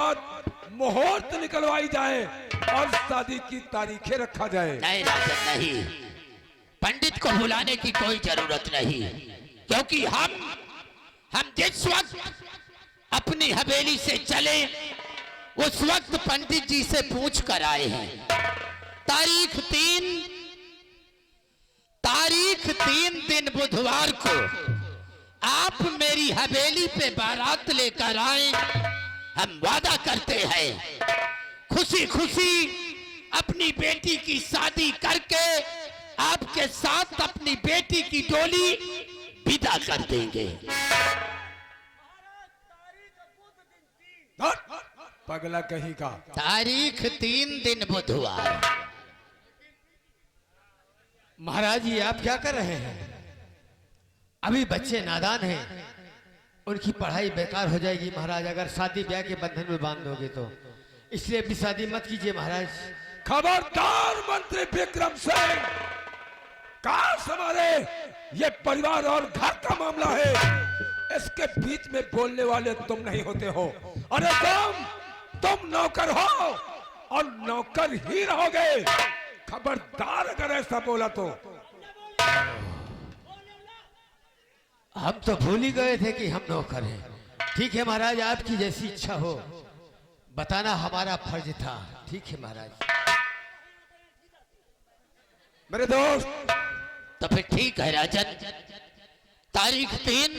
बाद मुहूर्त निकलवाई जाए और शादी की तारीखें रखा जाए। नहीं राजन नहीं, पंडित को बुलाने की कोई जरूरत नहीं, क्योंकि हम जिस वक्त अपनी हवेली से चले उस वक्त पंडित जी से पूछ कर आए हैं। तारीख 3 दिन बुधवार को आप मेरी हवेली पे बारात लेकर आए। हम वादा करते हैं खुशी खुशी अपनी बेटी की शादी करके आपके साथ अपनी बेटी की डोली विदा कर देंगे। पगला कहीं का। तारीख 3 दिन बुधवार। महाराज जी आप क्या कर रहे हैं? अभी बच्चे नादान हैं, उनकी पढ़ाई बेकार हो जाएगी महाराज अगर शादी ब्याह के बंधन में बांध दोगे तो, इसलिए अभी शादी मत कीजिए महाराज। खबरदार मंत्री विक्रम सिंह, कहा संभाले, ये परिवार और घर का मामला है, इसके बीच में बोलने वाले तुम नहीं होते हो। अरे तुम नौकर हो और नौकर ही रहोगे। खबरदार अगर ऐसा बोला तो। हम तो भूल ही गए थे कि हम नौकर हैं। ठीक है महाराज, आपकी जैसी इच्छा हो, बताना हमारा फर्ज था। ठीक है महाराज। मेरे दोस्त तो फिर ठीक है राजन, तारीख 3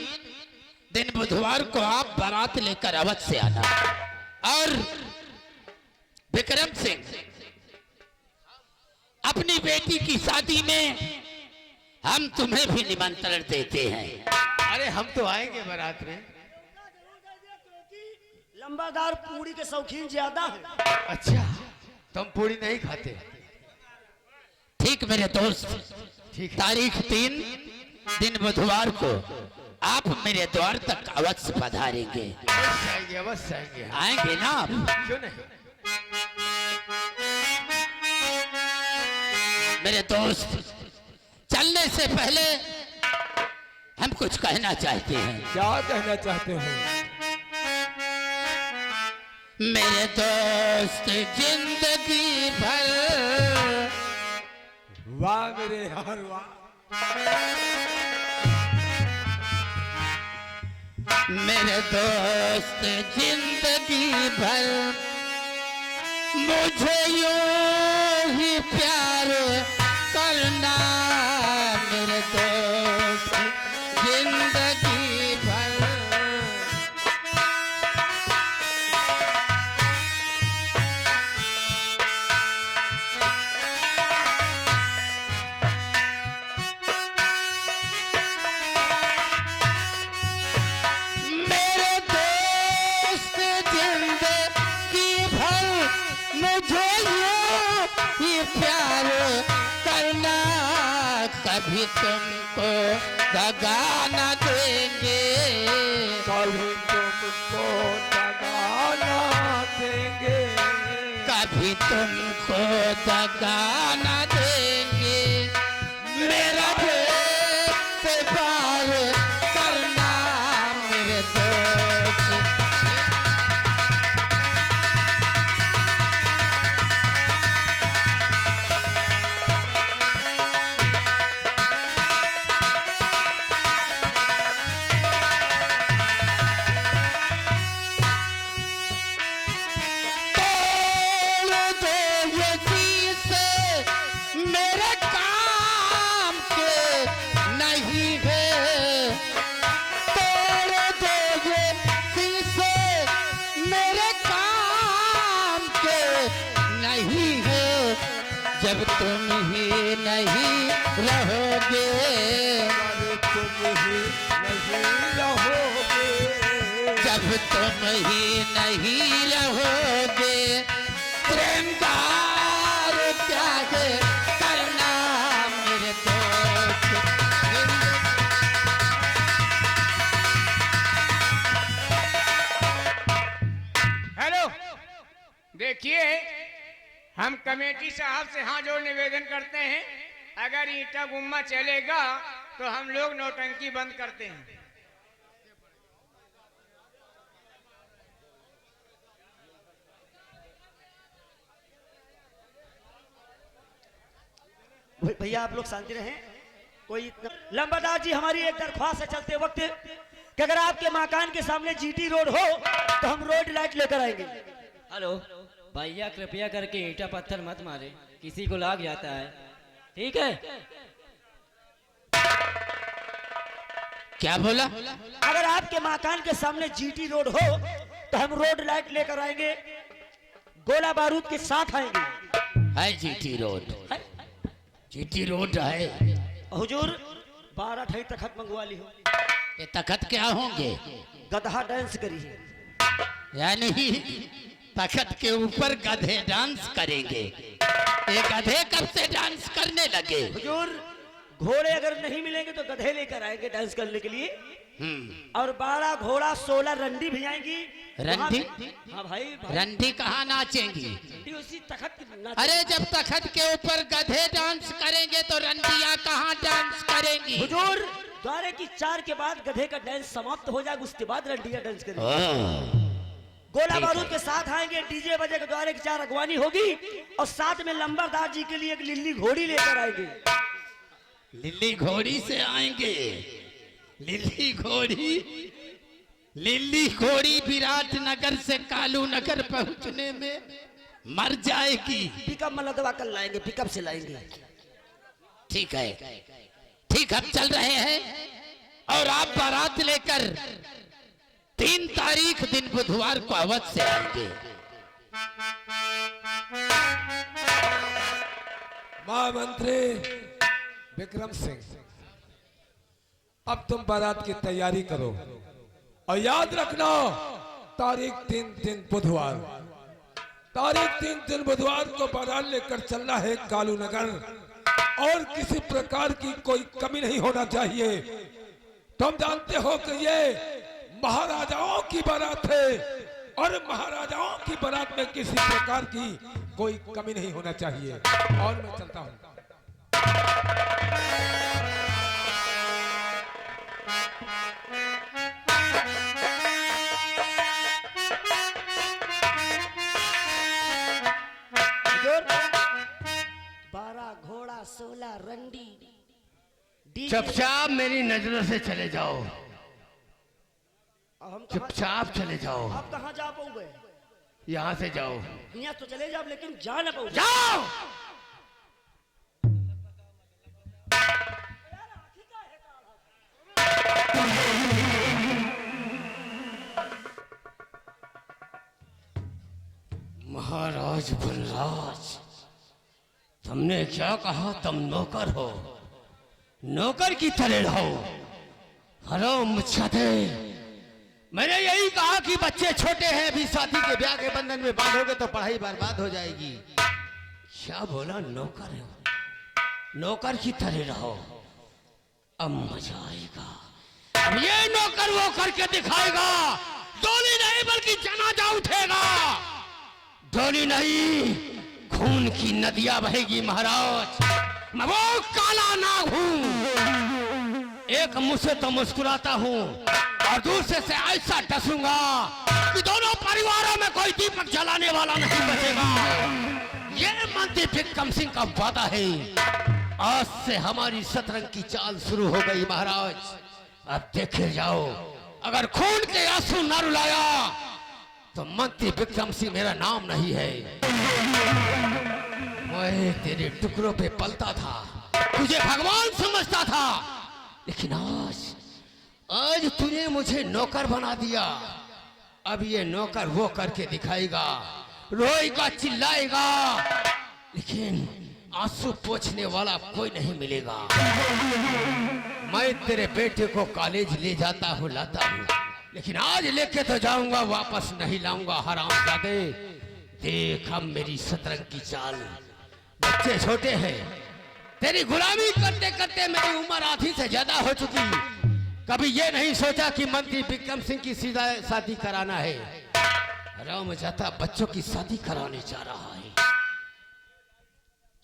दिन बुधवार को आप बारात लेकर अवध से आना। और विक्रम सिंह, अपनी बेटी की शादी में हम तुम्हें भी निमंत्रण देते हैं। अरे हम तो आएंगे बारात में। लंबादार पूरी के शौकीन ज्यादा है। अच्छा, तुम पूरी नहीं खाते? ठीक मेरे दोस्त, ठीक है। तारीख 3 दिन बुधवार को आप मेरे द्वार तक अवश्य पधारेंगे। अवश्य आएंगे, अवश्य आएंगे। आएंगे ना आप? क्यों नहीं। मेरे दोस्त, चलने से पहले हम कुछ कहना चाहते हैं। क्या कहना चाहते हो? मेरे दोस्त जिंदगी भर। वाह मेरे यार वाह। मेरे दोस्त जिंदगी भर मुझे यूं ही प्यार करना। मेरे दोस्त जिंदगी भर। मेरे दोस्त जिंदगी भर मुझे यूं ही प्यार करना। कभी तुमको दगा न देंगे। कभी तुमको दगा ना देंगे। कभी तुमको दगा न देंगे। मेरा प्यार करना। मेरे दोस्त मेरे काम के नहीं है। तोड़ दो ये शीशे मेरे काम के नहीं है। जब तुम ही नहीं रहोगे। तुम ही नहीं रहोगे। जब तुम ही नहीं रहोगे। प्रेमदार त्याग करना। मेरे दोस्त हेलो, देखिए हम कमेटी साहब से हाथ जोड़ निवेदन करते हैं, अगर ईंटा गुम्मा चलेगा तो हम लोग नौटंकी बंद करते हैं। भैया आप लोग शांति रहें। कोई लंबादार जी, हमारी एक दरख्वास्त है चलते वक्त कि अगर आपके मकान के सामने जीटी रोड हो तो हम रोड लाइट लेकर आएंगे। हेलो भैया, कृपया करके ईंटा पत्थर मत मारे, किसी को लाग जाता है, ठीक है? क्या बोला? अगर आपके मकान के सामने जीटी रोड हो तो हम रोड लाइट लेकर आएंगे, गोला बारूद के साथ आएंगे। है जीटी रोड, जीटी रोड है। हुजूर 12 ठाई तखत मंगवा ली हो। ये तखत क्या होंगे? गधा डांस करिए। यानी तखत के ऊपर गधे डांस करेंगे। ये गधे कब से डांस करने लगे? हुजूर घोड़े अगर नहीं मिलेंगे तो गधे लेकर आएंगे डांस करने के लिए। और 12 घोड़ा 16 रंडी भी आएंगी। रंडी? हाँ भाई, रंडी कहाँ नाचेंगी? रंडी उसी तखत की अरे जब तखत के ऊपर गधे डांस करेंगे तो रंडियां कहाँ डांस करेंगी? हुजूर द्वारे की 4 के बाद गधे का डांस समाप्त हो जाएगा, उसके बाद रंडिया डांस करेंगे। गोला बारूद के साथ आएंगे, डीजे बजे के द्वारे की 4 अगवानी होगी और साथ में लंबरदार जी के लिए एक लिल्ली घोड़ी लेकर आएंगे। लिल्ली घोड़ी से आएंगे? लिल्ली घोड़ी? लिल्ली घोड़ी विराटनगर से कालू नगर पहुंचने में मर जाएगी। पिकअप मलदवा कर लाएंगे, पिकअप से लाएंगे। ठीक है, ठीक, हम चल रहे हैं और आप बारात लेकर 3 तारीख दिन बुधवार को अवध से आएंगे। महामंत्री विक्रम सिंह, अब तुम बारात की तैयारी करो और याद रखना तारीख 3 दिन बुधवार, तारीख 3 दिन बुधवार को बारात लेकर चलना है कालू नगर और किसी प्रकार की कोई कमी नहीं होना चाहिए। तुम जानते हो कि ये महाराजाओं की बारात है और महाराजाओं की बारात में किसी प्रकार की कोई कमी नहीं होना चाहिए। और मैं चलता हूं। हुजूर 12 घोड़ा 16 रंडी चुपचाप मेरी नजरों से चले जाओ, हम चुपचाप चले जाओ। आप कहाँ जा पाओगे? यहाँ से जाओ। यहाँ तो चले जाओ लेकिन जा ना पाओ। जाओ। महाराज बलराज, तुमने क्या कहा? तुम नौकर हो, नौकर की तरह रहो। हराम छते, मैंने यही कहा कि बच्चे छोटे हैं, अभी शादी के ब्याह के बंधन में बांधोगे तो पढ़ाई बर्बाद हो जाएगी। क्या बोला? नौकर हो, नौकर की तरह रहो। अब मजा आएगा। अब ये नौकर वो करके दिखाएगा। डोली नहीं बल्कि जनाजा उठेगा। डोली नहीं, खून की नदियां बहेगी महाराज। मैं वो काला नाग हूं, एक मुंह से तो मुस्कुराता हूं और दूसरे से ऐसा डसूंगा कि दोनों परिवारों में कोई दीपक जलाने वाला नहीं बचेगा। ये मंत्री विक्रम सिंह का वादा है। आज से हमारी शतरंग की चाल शुरू हो गई महाराज। अब देखे जाओ, अगर खून के आंसू न रुलाया तो मंत्री विक्रम सिंह मेरा नाम नहीं है। मैं तेरे टुकड़ों पे पलता था, तुझे भगवान समझता था, लेकिन आज तूने मुझे नौकर बना दिया। अब ये नौकर वो करके दिखाएगा, रोएगा, चिल्लाएगा, लेकिन आंसू पोंछने वाला कोई नहीं मिलेगा। मैं तेरे बेटे को कॉलेज ले जाता हूँ, लाता हूँ, लेकिन आज लेके तो जाऊंगा, वापस नहीं लाऊंगा। हरामजादे, देख अब मेरी शतरंग की चाल। बच्चे छोटे हैं, तेरी गुलामी करते करते मेरी उम्र आधी से ज्यादा हो चुकी। कभी ये नहीं सोचा कि मंत्री विक्रम सिंह की सीधा शादी कराना है। हरामजादा बच्चों की शादी कराने जा रहा है।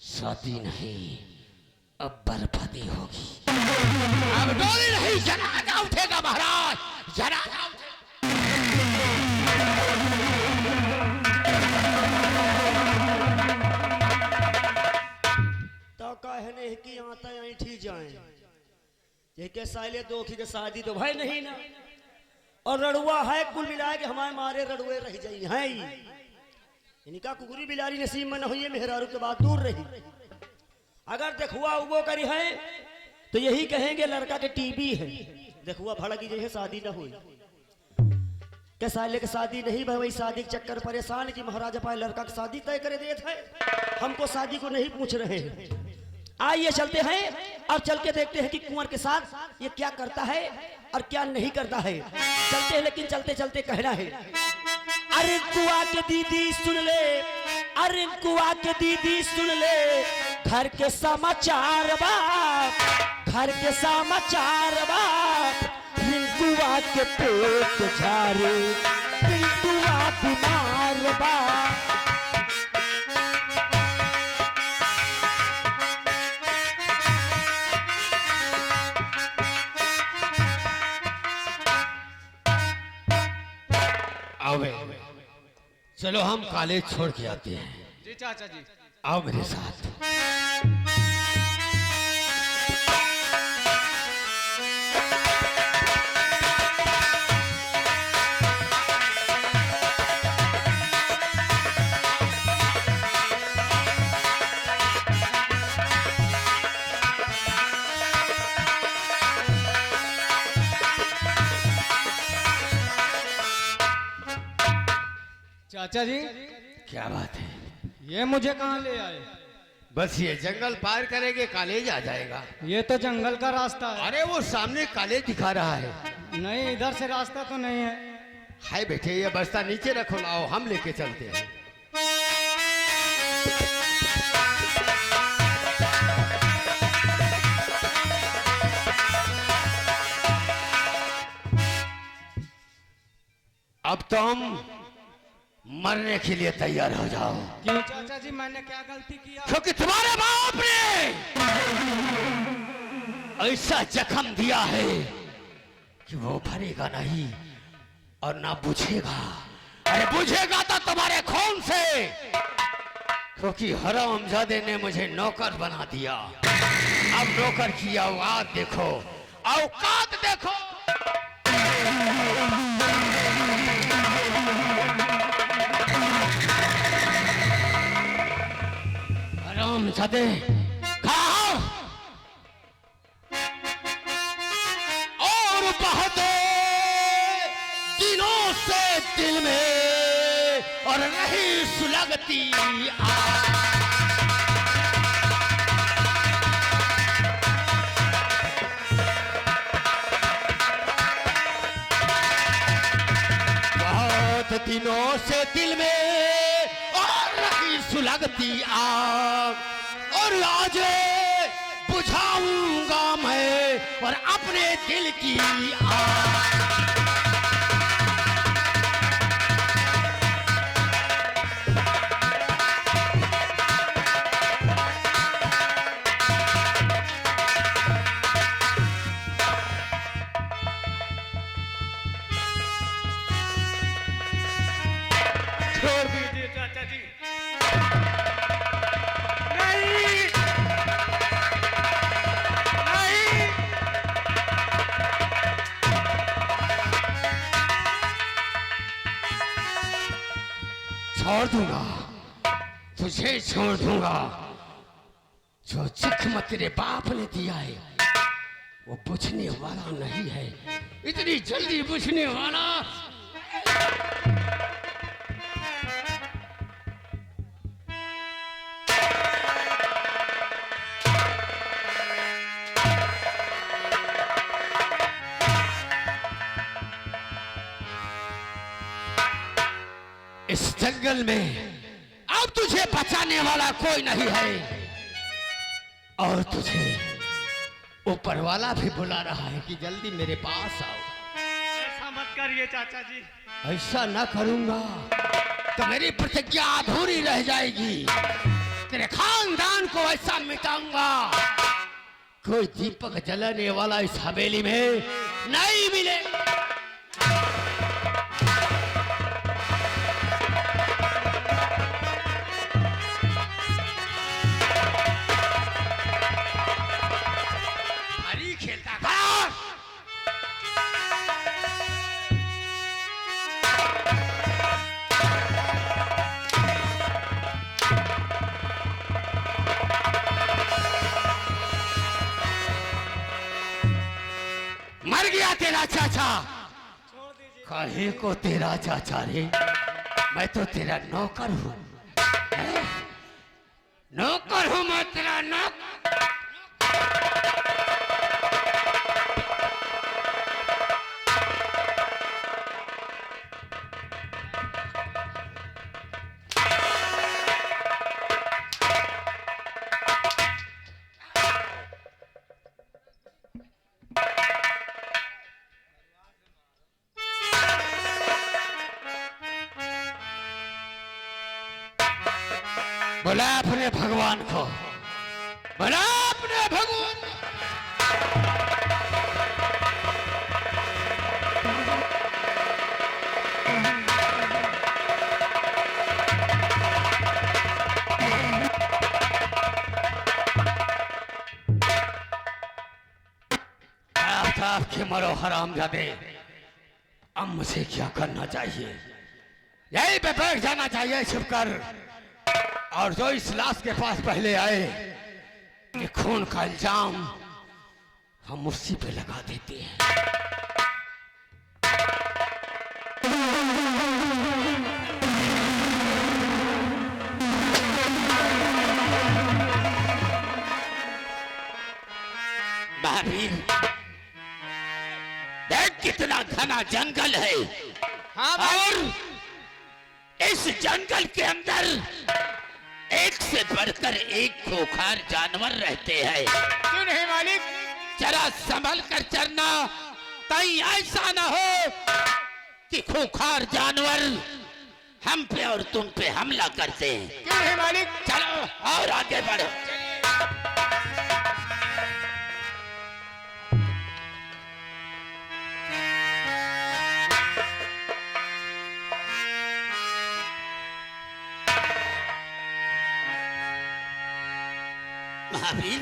शादी नहीं, अब बर्बादी होगी। अब डोली नहीं, जनाजा उठेगा महाराज, जनाजा उठेगा। तो कहने ये के साले दो की के शादी तो भाई नहीं ना, और रड़ुआ है कुल मिलाए के हमारे मारे रड़ुए रह जाई हैं इनका कुकुरी बिलारी नसीब में न हुई मेहरारू के बाद दूर रही। अगर देखुआ उबो करी है तो यही कहेंगे लड़का के टीबी है, देखुआ भड़क जैसे शादी न हुई के साले के शादी नहीं भाई, वही शादी के चक्कर परेशान कि महाराजा पाए लड़का की शादी तय करे देते हैं, हमको शादी को नहीं पूछ रहे हैं। आइए चलते हैं और चल के देखते हैं कि कुंवर के साथ ये क्या करता है और क्या नहीं करता है। चलते हैं लेकिन चलते चलते कहना है, अरे कुआ के दीदी सुन ले, अरे कुआ के दीदी सुन ले, घर के समाचार बा, घर के समाचार बा, रिंकुआ के पेट झारे, रिंकुआ बीमार बा। आओ बे, चलो हम कॉलेज छोड़ के आते हैं। जी चाचा जी। आओ मेरे साथ। चाचा जी क्या बात है? ये मुझे कहाँ ले आए? बस ये जंगल पार करेंगे कॉलेज आ जाएगा। ये तो जंगल का रास्ता है। अरे वो सामने कॉलेज दिखा रहा है। नहीं, इधर से रास्ता तो नहीं है। हाय बेटे, ये बस्ता नीचे रखो, लाओ हम लेके चलते हैं। अब तो हम मरने के लिए तैयार हो जाओ। क्यों चाचा जी, मैंने क्या गलती किया? क्योंकि तुम्हारे बाप ने ऐसा जख्म दिया है कि वो भरेगा नहीं और ना बुझेगा। अरे बुझेगा तो तुम्हारे खून से, क्योंकि हरामजादे ने मुझे नौकर बना दिया। अब नौकर की औकात देखो, औकात देखो। हरामजादे खाओ और बहुत दिनों से दिल में और नहीं सुलगती बहुत दिनों से दिल में और नहीं सुलगती आग, और आज बुझाऊंगा मैं और अपने दिल की आग। छोड़ दीजिए चाचा जी। नहीं, नहीं। छोड़ दूंगा, तुझे छोड़ दूंगा। जो जख्म तेरे बाप ने दिया है वो बुझने वाला नहीं है, इतनी जल्दी बुझने वाला। इस जंगल में अब तुझे बचाने वाला कोई नहीं है, और तुझे ऊपर वाला भी बुला रहा है कि जल्दी मेरे पास आओ। ऐसा मत करिए चाचा जी। ऐसा ना करूंगा तो मेरी प्रतिज्ञा अधूरी रह जाएगी। तेरे खानदान को ऐसा मिटाऊंगा, कोई दीपक जलाने वाला इस हवेली में नहीं मिलेगा। हरी खेलता खड़ा तेरा चाचा? कहे को तेरा चाचा रे? मैं तो तेरा नौकर हूँ। नौकर हूँ मैं तेरा नौकर। बोला अपने भगवान को, बोला अपने भगवान को। आपके मरो हरामजादे, अब मुझे क्या करना चाहिए? यहीं पे बैठ जाना चाहिए छुप कर, और जो इस लाश के पास पहले आए कि खून का इल्जाम हम उसी पे लगा देते हैं। महावीर, देख कितना घना जंगल है। हाँ और इस जंगल के अंदर एक से बढ़कर एक खूंखार जानवर रहते हैं। क्यों नहीं मालिक? जरा संभल कर चलना, कहीं ऐसा ना हो कि खूंखार जानवर हम पे और तुम पे हमला करते हैं। क्यों नहीं मालिक? चलो और आगे बढ़ो। महावीर,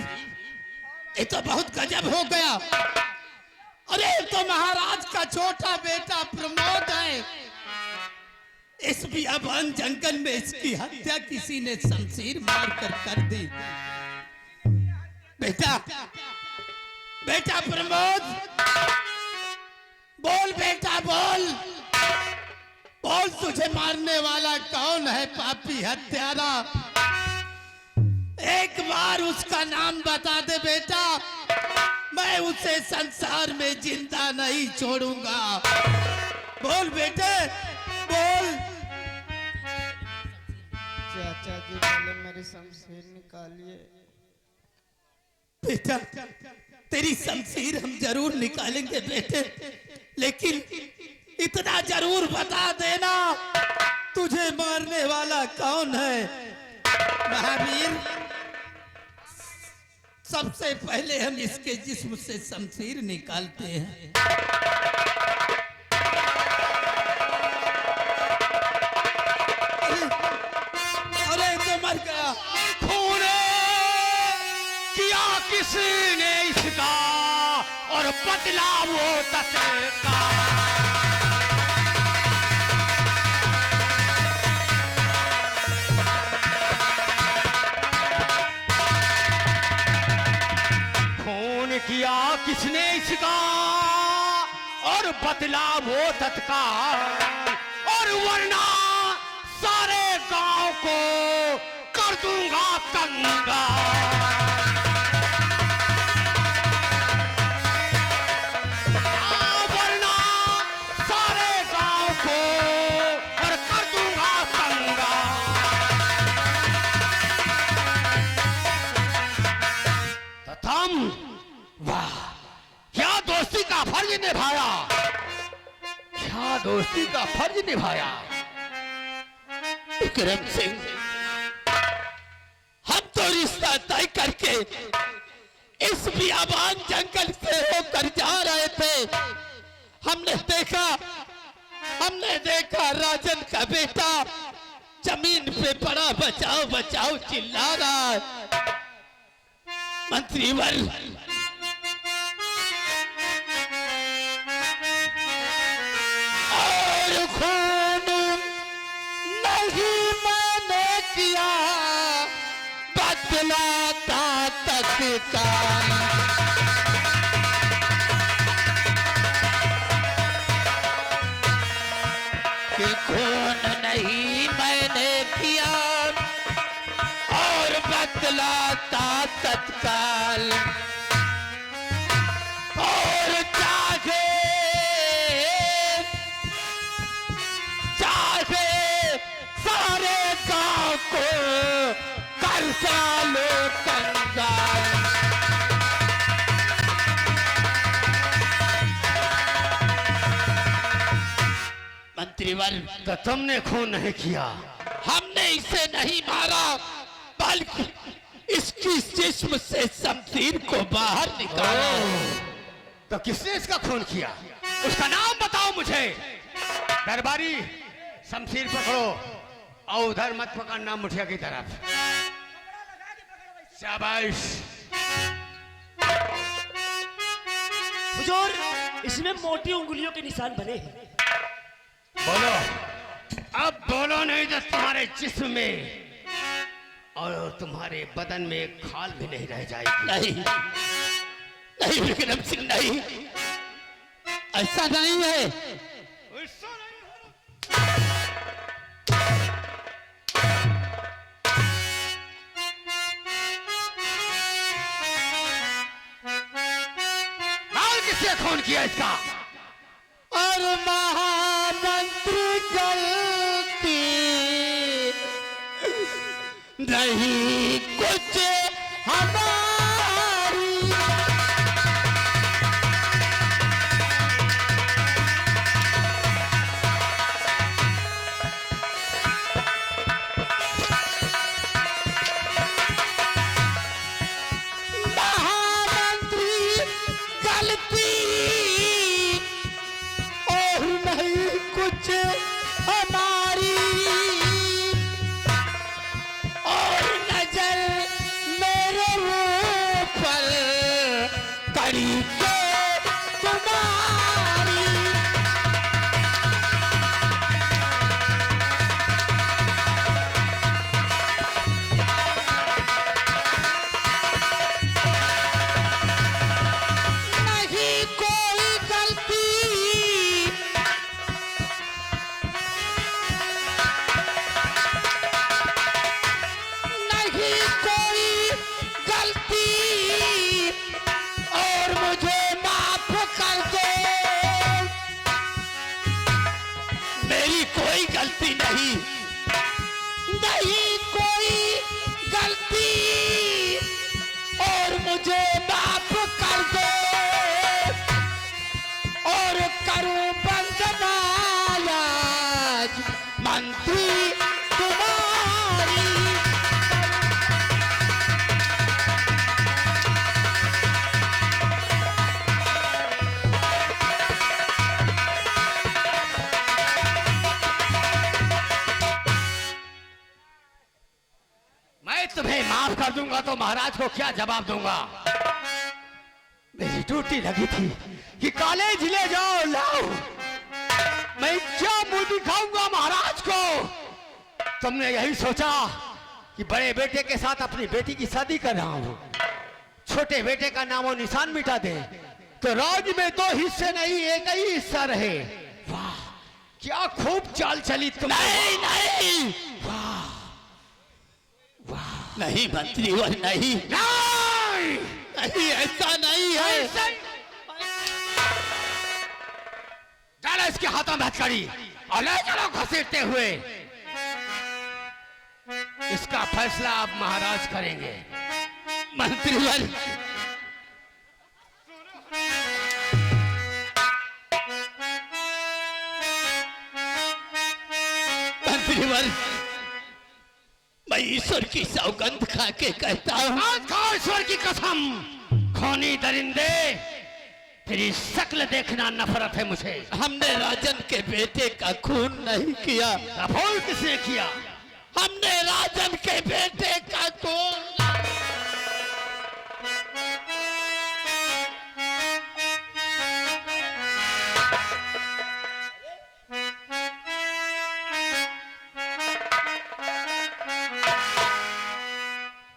ये तो बहुत गजब हो गया। अरे तो महाराज का छोटा बेटा प्रमोद है। इस बियाबान जंगल में इसकी हत्या किसी ने शमशीर मारकर कर दी। बेटा, बेटा प्रमोद, बोल बेटा बोल, बोल तुझे मारने वाला कौन है पापी हत्यारा? एक बार उसका नाम बता दे बेटा, मैं उसे संसार में जिंदा नहीं छोड़ूंगा। बोल बेटे बोल। चाचा जी पहले मेरी शमशीर निकालिए। बेटा, तेरी शमशीर हम जरूर निकालेंगे बेटे, लेकिन इतना जरूर बता देना तुझे मारने वाला कौन है। महावीर, सबसे पहले हम इसके जिस्म से शमशीर निकालते हैं। अरे तो मर गया। खून किया किसने इसका और बदला वो तत्का। किया किसने इसका और बदला वो तत्काल, और वरना सारे गांव को कर दूंगा कंगाल। वरना सारे गांव को और कर दूंगा कंगाल। तथम, वाह, क्या दोस्ती का फर्ज निभाया, क्या दोस्ती का फर्ज निभाया। विक्रम सिंह, हम तो रिश्ता तय करके इस बियाबान जंगल से होकर जा रहे थे। हमने देखा राजन का बेटा जमीन पे पड़ा बचाओ बचाओ चिल्ला रहा है। मंत्रीवर, और खून नहीं मैंने किया, बदलाता तत्काल। किया और बतलाता तत्काल और चाहे सारे गांव को कर डालो कंगाल। मंत्रीवर, तो तुमने खून नहीं किया? हमने इसे नहीं मारा बल्कि इसकी जिस्म से शमशीर को बाहर निकाला। तो किसने इसका खून किया? उसका नाम बताओ मुझे। दरबारी, शमशीर पकड़ो और उधर मत पकड़ना, मुठिया की तरफ। शाबाश। हुजूर, इसमें मोटी उंगलियों के निशान बने हैं। बोलो। अब बोलो, नहीं तो तुम्हारे जिस्म में और तुम्हारे बदन में एक खाल भी नहीं रह जाएगी। नहीं नहीं विक्रम सिंह, नहीं, ऐसा नहीं है। किसने खून किया इसका? और महामंत्री गलती नहीं कुछ हमारी। महामंत्री गलती और नहीं कुछ हमारी। और नजर मेरे ऊपर कड़ी के तुम्हारी। नहीं कोई गलती नहीं कोई गलती और मुझे माफ कर दो। मेरी कोई गलती नहीं, नहीं कोई गलती और मुझे माफ कर दो। और करूं बंदना आज मंत्री तुम्हारी। मैं तुम्हें माफ कर दूंगा तो महाराज को क्या जवाब दूंगा? मेरी ड्यूटी लगी थी कि कॉलेज ले जाओ, लाओ। मैं क्या मुंह दिखाऊंगा महाराज को? तुमने यही सोचा कि बड़े बेटे के साथ अपनी बेटी की शादी कर रहा हूं, छोटे बेटे का नामो निशान मिटा दे तो राज में 2 हिस्से नहीं, एक ही हिस्सा रहे। वाह, क्या खूब चाल चली तुमने। नहीं नहीं नहीं मंत्रीवर, नहीं नहीं, नहीं, ऐसा नहीं है। डालो इसके हाथों में हथकड़ी और ले चलो घसीटते हुए। इसका फैसला आप महाराज करेंगे। मंत्रीवर, मंत्रीवर, मैं ईश्वर की सौगंध खा के कहता हूँ। आज खाओ ईश्वर की कसम। खूनी दरिंदे, तेरी शक्ल देखना नफरत है मुझे। हमने राजन के बेटे का खून नहीं किया। रफोल किसने किया? हमने राजन के बेटे का खून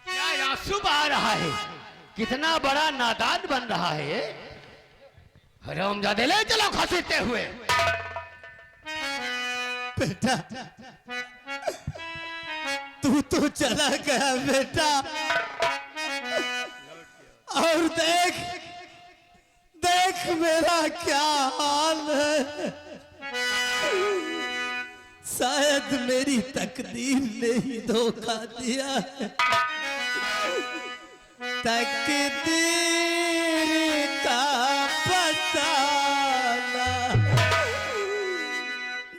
क्या आंसू बहा रहा है? कितना बड़ा नादान बन रहा है। हरामजादे, ले चलो घसीटते हुए। बेटा, तू तो चला गया बेटा, और देख देख मेरा क्या हाल है। शायद मेरी तकदीर ने ही धोखा दिया है। तकदीर का पता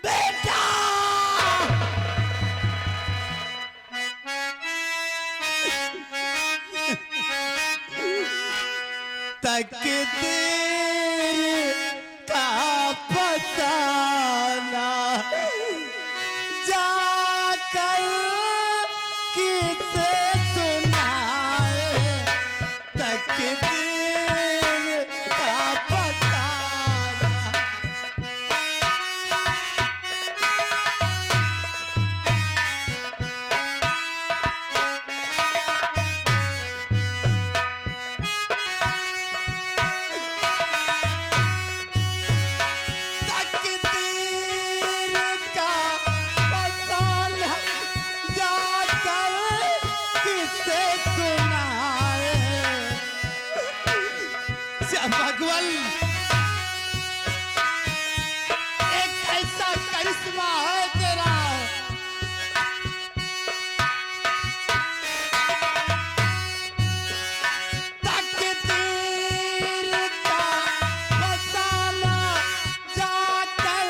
बेटा। तकदीर का पता ना जाकर किसे सुनाए। तकदीर का पता ना। भगवान एक ऐसा करिश्मा है तेरा। तकदीर का फसाना जाकर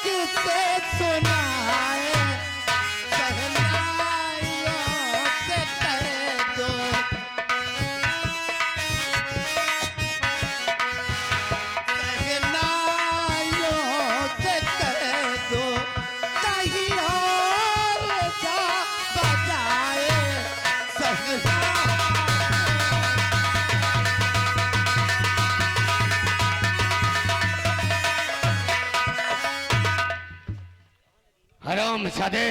किसे सुनाए। शहनाइयों से कह दो हराम सादे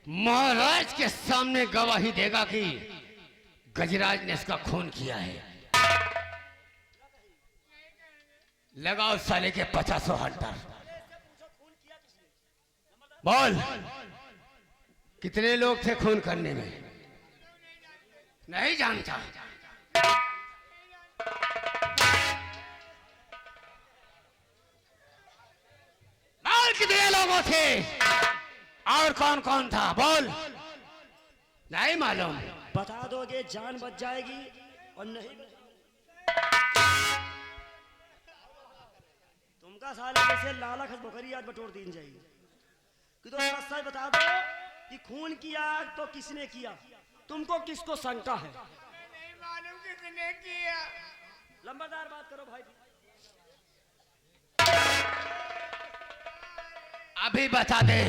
महाराज के सामने गवाही देगा कि गजराज ने इसका खून किया है। लगाओ साले के 50 हंटर। बोल कितने लोग थे खून करने में? नहीं जानता। बोल कितने लोगों थे और कौन कौन था? बोल। नहीं मालूम। बता दोगे जान बच जाएगी, और नहीं तुमका साले जैसे लाला खस बकरी आज बटोर दी जाएगी। कि तो सच बता दो कि खून किया तो किसने किया, तुमको किसको शंका है? नहीं मालूम किसने किया। लंबादार बात करो भाई। अभी बता दे।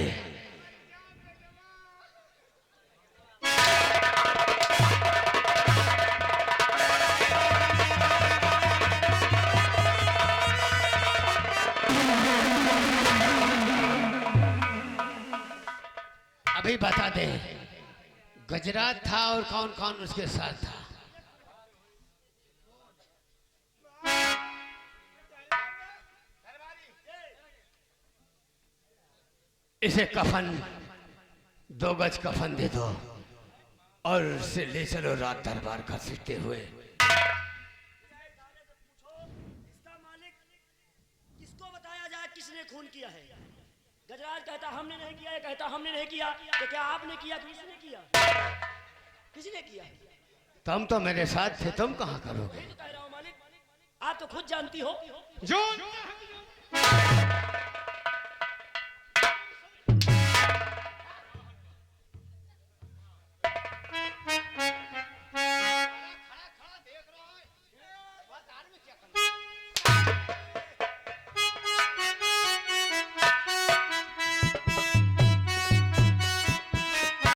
अभी बता दे गजराज था और कौन कौन उसके साथ था? इसे कफन 2 गज कफन दे दो और इसे ले चलो रात दरबार का सीखते हुए। इसका मालिक किसको बताया जाए किसने खून किया है? गजराज कहता हमने नहीं किया, कहता हमने नहीं किया। तो क्या आपने किया? किसने किया? किसने किया? तुम तो मेरे साथ थे, तुम कहाँ करोगे? तो कह रहा हूँ मालिक, आप तो खुद जानती हो। जो